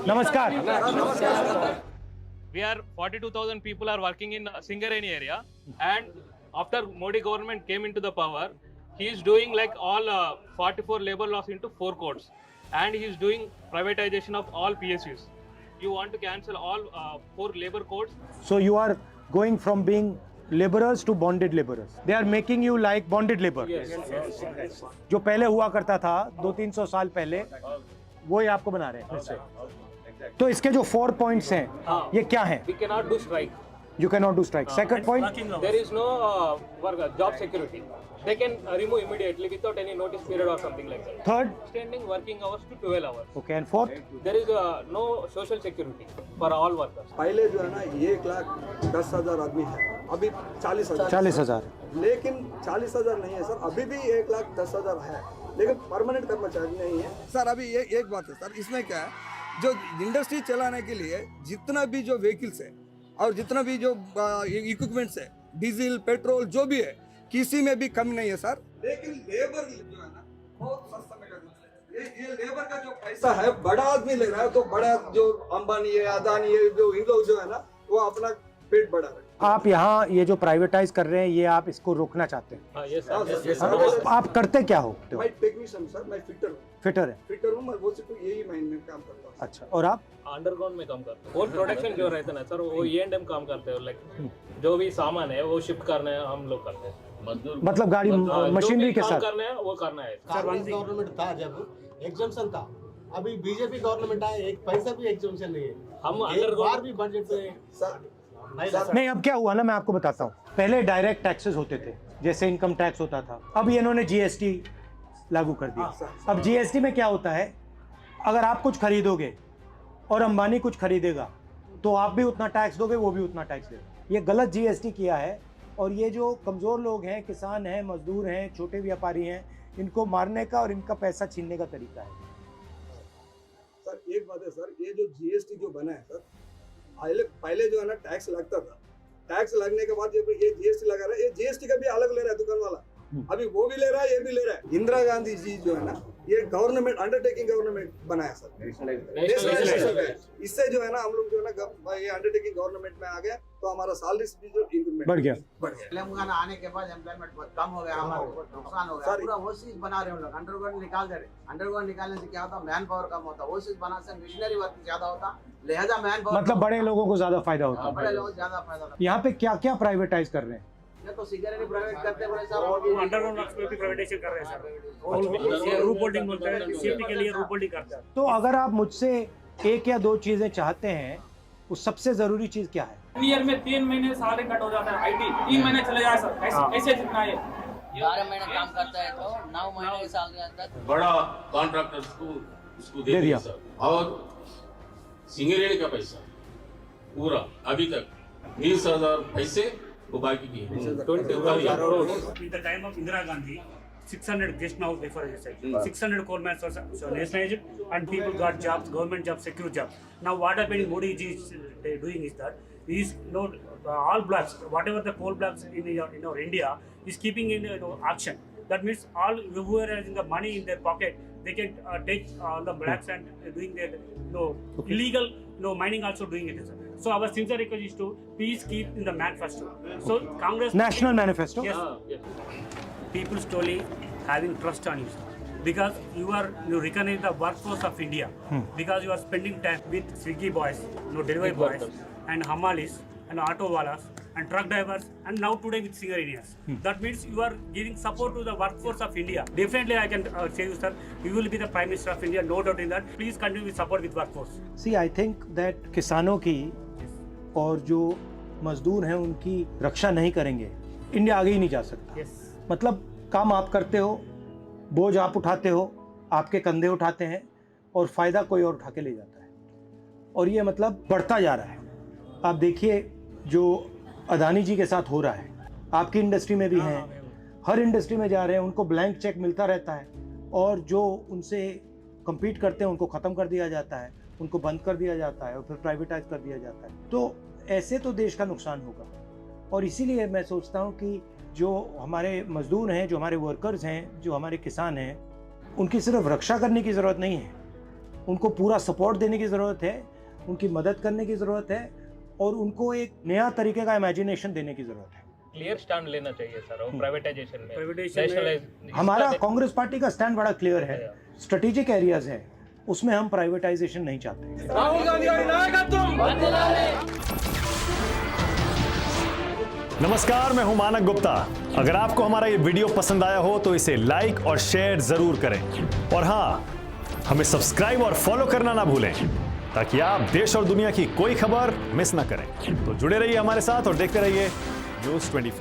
नमस्कार। We are 42,000 people are working in Singareni area, and after Modi government came into the power, he is doing like all 44 labor laws into 4 codes, and he is doing privatization of all PSUs. You want to cancel all 4 labor codes? So you are going from being laborers to bonded laborers. They are making you like bonded labor. Yes. जो पहले हुआ करता था 200-300 साल पहले, वो ही आपको बना रहे हैं फिर से। तो इसके जो 4 points हैं, ये क्या हैं? We cannot do strike. You cannot do strike. Second point, There is no job security. They can remove immediately without any notice period or something like that. third, Extending working hours to 12 hours. okay, and fourth, There is no social security for all workers. पहले जो है ना 1,10,000 आदमी है, अभी 40,000। 40,000। लेकिन 40,000 नहीं है सर, अभी भी 1,10,000 है, लेकिन परमानेंट कर्मचारी नहीं है सर। अभी ये एक बात है सर, इसमें क्या है, जो इंडस्ट्री चलाने के लिए जितना भी जो व्हीकल्स है और जितना भी जो इक्विपमेंट्स है, डीजल पेट्रोल जो भी है, किसी में भी कमी नहीं है सर। लेकिन लेबर जो है ना बहुत सस्ता में कर देते हैं। ये लेबर का जो पैसा है बड़ा आदमी ले रहा है, तो बड़ा जो अंबानी है, अदानी है, जो इन लोग जो है ना वो अपना पेट बढ़ा रहे हैं। आप यहाँ ये जो प्राइवेटाइज कर रहे हैं, ये आप इसको रोकना चाहते हैं। Yes, हाँ, sir. yes, हाँ? sir। आप करते क्या हो? मैं टेक्नीशियन सर, मैं फिटर हूँ। फिटर है। फिटर हूँ, मैं वो सिर्फ यही माइन में काम करता हूँ। अच्छा, और आप? अंडरग्राउंड में काम करते हैं। और प्रोडक्शन जो रहता है ना सर, वो E&M काम करते हैं। लाइक जो भी सामान है वो शिफ्ट करना है, हम लोग करते हैं। मतलब गाड़ी मशीनरी के साथ करना है वो करना है। कांग्रेस गवर्नमेंट था जब एग्जाम्शन था, अभी बीजेपी गवर्नमेंट आए, एक पैसा भी एग्जाम्शन नहीं है। हम एक अंडरग्राउंड बार भी बजट में नहीं। अब क्या हुआ ना, मैं आपको बताता हूँ। पहले डायरेक्ट टैक्सेस होते थे, जैसे इनकम टैक्स होता था। अब ये इन्होंने जीएसटी लागू कर दिया। अब जीएसटी में क्या होता है, अगर आप कुछ खरीदोगे और अंबानी कुछ खरीदेगा, तो आप भी उतना टैक्स दोगे, वो भी उतना टैक्स देगा। ये गलत जीएसटी किया है, और ये जो कमज़ोर लोग हैं, किसान हैं, मजदूर हैं, छोटे व्यापारी हैं, इनको मारने का और इनका पैसा छीनने का तरीका है। सर एक बात है सर, ये जो जीएसटी जो बना है सर, पहले जो है ना टैक्स लगता था, टैक्स लगने के बाद ये जीएसटी लगा रहा है, ये जीएसटी का भी अलग ले रहा है दुकान वाला, अभी वो भी ले रहा है, ये भी ले रहा है। इंदिरा गांधी जी जो है ना, ये गवर्नमेंट अंडरटेकिंग गवर्नमेंट बनाया सर, नेशनल। इससे जो है ना हम लोग जो है ना ये अंडरटेकिंग गवर्नमेंट में आ गया, तो हमारा सैलरी भी जो इंक्रीमेंट बढ़ गया। तेलंगाना आने के बाद एम्प्लॉयमेंट बहुत कम हो गया, हमारा नुकसान हो गया। पूरा वो चीज बना रहे हैं लोग, अंडरग्राउंड निकाल दे रहे। अंडरग्राउंड निकालने से क्या होता, मैन पावर कम होता, वो चीज बनाने से मिशनरी वर्क ज्यादा होता, लिहाजा मैन पावर मतलब बड़े लोगों को ज्यादा फायदा होता है। बड़े लोग ज्यादा फायदा होता। यहाँ पे क्या क्या प्राइवेटाइज कर रहे हैं? ये तो सिगरेट प्राइवेट करते बड़े साहब, अंडरग्राउंड वर्क्स में भी प्राइवेटाइजेशन कर रहे हैं सर। रूप होल्डिंग बोलते हैं, सेफ्टी के लिए रूप होल्डिंग करते हैं। तो अगर आप मुझसे एक या दो चीजें चाहते हैं, वो सबसे जरूरी चीज क्या है? ईयर में 3 महीने सैलरी कट हो जाता है, आईटी 3 महीने चले जाए सर, ऐसे जितना है 12 महीने काम करता है तो 9 महीने की सैलरी आता है। बड़ा कॉन्ट्रैक्टर्स को उसको दे दिया सर। और सिंगरेणी का पैसा पूरा अभी तक 20,000 पैसे वो बाकी की है। 20,000 In the time of Indira Gandhi, 600 just now before I said 600 coal mines were nationalized and people got jobs, government jobs, secure jobs. Now what happened? Modi ji is doing is that he is all blocks, whatever the coal blocks in our India is keeping in auction. That means all whoever has the money in their pocket, they can take all the blacks and doing their illegal mining also doing it. So our sincere request is to please keep in the manifesto. So Congress national manifesto. yes, people slowly having trust on you because you recognize the workforce of India because you are spending time with Swiggy boys, delivery boys and hamalis and auto walas and truck drivers and now today with Singarenians. That means you are giving support to the workforce of India. Definitely I can say you sir, you will be the Prime Minister of India, no doubt in that. Please continue with support with workforce. See I think that किसानों की और जो मजदूर हैं उनकी रक्षा नहीं करेंगे, India आगे ही नहीं जा सकता। Yes. मतलब काम आप करते हो, बोझ आप उठाते हो, आपके कंधे उठाते हैं और फायदा कोई और उठा के ले जाता है, और ये मतलब बढ़ता जा रहा है। आप देखिए जो अदानी जी के साथ हो रहा है, आपकी इंडस्ट्री में भी हैं, हर इंडस्ट्री में जा रहे हैं, उनको ब्लैंक चेक मिलता रहता है, और जो उनसे compete करते हैं उनको ख़त्म कर दिया जाता है, उनको बंद कर दिया जाता है और फिर प्राइवेटाइज कर दिया जाता है। तो ऐसे तो देश का नुकसान होगा, और इसीलिए मैं सोचता हूँ कि जो हमारे मजदूर हैं, जो हमारे वर्कर्स हैं, जो हमारे किसान हैं, उनकी सिर्फ रक्षा करने की ज़रूरत नहीं है, उनको पूरा सपोर्ट देने की ज़रूरत है, उनकी मदद करने की ज़रूरत है और उनको एक नया तरीके का इमेजिनेशन देने की ज़रूरत है। क्लियर स्टैंड लेना चाहिए सर और प्राइवेटाइजेशन में, Privatization में- Nationalize- हमारा इसका- कांग्रेस पार्टी का स्टैंड बड़ा क्लियर है। स्ट्रेटेजिक एरियाज है, उसमें हम प्राइवेटाइजेशन नहीं चाहते। राहुल गांधी गारी नायकत्व। नमस्कार, मैं हूं मानक गुप्ता। अगर आपको हमारा ये वीडियो पसंद आया हो तो इसे लाइक और शेयर जरूर करें और हाँ, हमें सब्सक्राइब और फॉलो करना ना भूलें ताकि आप देश और दुनिया की कोई खबर मिस ना करें। तो जुड़े रहिए हमारे साथ और देखते रहिए न्यूज़ 24।